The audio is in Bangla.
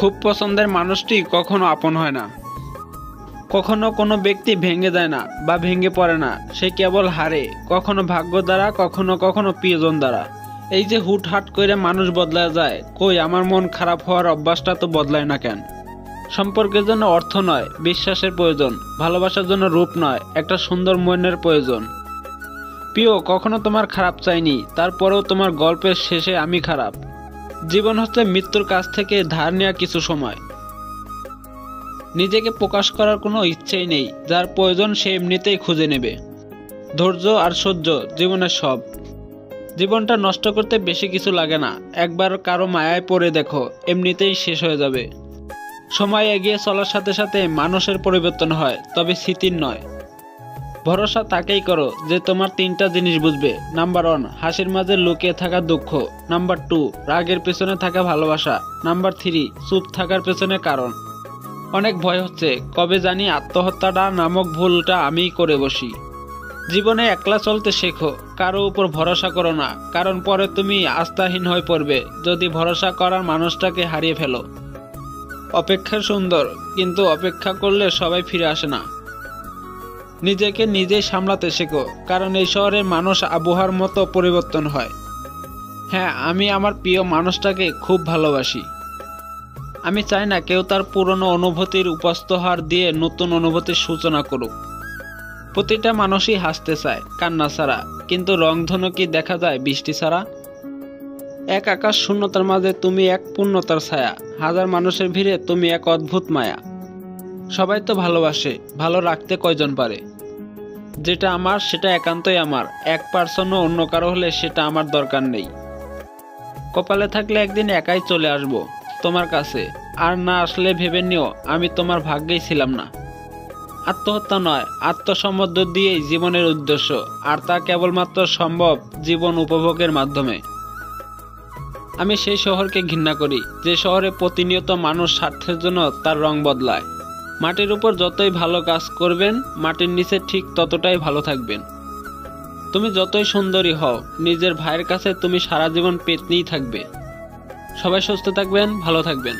খুব পছন্দের মানুষটি কখনো আপন হয় না। কখনো কোনো ব্যক্তি ভেঙে যায় না বা ভেঙে পড়ে না, সে কেবল হারে, কখনো ভাগ্য দ্বারা, কখনো কখনো প্রিয়জন দ্বারা। এই যে হুটহাট করে মানুষ বদলায় যায়, কই আমার মন খারাপ হওয়ার অভ্যাসটা তো বদলায় না কেন? সম্পর্কের জন্য অর্থ নয়, বিশ্বাসের প্রয়োজন। ভালোবাসার জন্য রূপ নয়, একটা সুন্দর মনের প্রয়োজন। প্রিয়, কখনো তোমার খারাপ চাইনি, তারপরেও তোমার গল্পের শেষে আমি খারাপ। জীবন হচ্ছে মৃত্যুর কাছ থেকে ধার নেওয়া কিছু সময়। নিজেকে প্রকাশ করার কোনো ইচ্ছেই নেই, যার প্রয়োজন সে এমনিতেই খুঁজে নেবে। ধৈর্য আর সহ্য জীবনের সব। জীবনটা নষ্ট করতে বেশি কিছু লাগে না, একবার কারো মায়ায় পড়ে দেখো, এমনিতেই শেষ হয়ে যাবে। সময় এগিয়ে চলার সাথে সাথে মানুষের পরিবর্তন হয়, তবে স্মৃতির নয়। ভরসা তাকেই করো যে তোমার তিনটা জিনিস বুঝবে। নাম্বার 1, হাসির মাঝে লুকিয়ে থাকা দুঃখ। নাম্বার 2, রাগের পেছনে থাকা ভালোবাসা। নাম্বার 3, চুপ থাকার পেছনে কারণ। অনেক ভয় হচ্ছে, কবে জানি আত্মহত্যাটা নামক ভুলটা আমিই করে বসি। জীবনে একলা চলতে শেখো, কারো উপর ভরসা করো না, কারণ পরে তুমি আস্থাহীন হয়ে পড়বে যদি ভরসা করার মানুষটাকে হারিয়ে ফেলো। অপেক্ষা সুন্দর, কিন্তু অপেক্ষা করলে সবাই ফিরে আসে না। নিজেকে নিজেই সামলাতে শেখো, কারণ এই শহরের মানুষ আবহাওয়ার মতো পরিবর্তন হয়। হ্যাঁ, আমি আমার প্রিয় মানুষটাকে খুব ভালোবাসি। আমি চাই না কেউ তার পুরনো অনুভূতির উপস্থহার দিয়ে নতুন অনুভূতির সূচনা করুক। প্রতিটা মানুষই হাসতে চায়, কান্না ছাড়া, কিন্তু রংধনু কি দেখা যায় বৃষ্টি ছাড়া? এক আকাশ শূন্যতার মাঝে তুমি এক পূর্ণতার ছায়া, হাজার মানুষের ভিড়ে তুমি এক অদ্ভুত মায়া। সবাই তো ভালোবাসে, ভালো রাখতে কয়জন পারে? যেটা আমার সেটা একান্তই আমার, 1% অন্য কারো হলে সেটা আমার দরকার নেই। কপালে থাকলে একদিন একাই চলে আসবো তোমার কাছে, আর না আসলে ভেবে নিও আমি তোমার ভাগ্যেই ছিলাম না। আত্মহত্যা নয়, আত্মসমর্থ দিয়েই জীবনের উদ্দেশ্য, আর তা কেবলমাত্র সম্ভব জীবন উপভোগের মাধ্যমে। আমি সেই শহরকে ঘৃণা করি যে শহরে প্রতিনিয়ত মানুষ স্বার্থের জন্য তার রং বদলায়। মাটির উপর যতই ভালো কাজ করবেন, মাটির নিচে ঠিক ততটাই ভালো থাকবেন। তুমি যতই সুন্দরী হও, নিজের ভাইয়ের কাছে তুমি সারা জীবন পেতনিই থাকবে। সবাই সুস্থ থাকবেন, ভালো থাকবেন।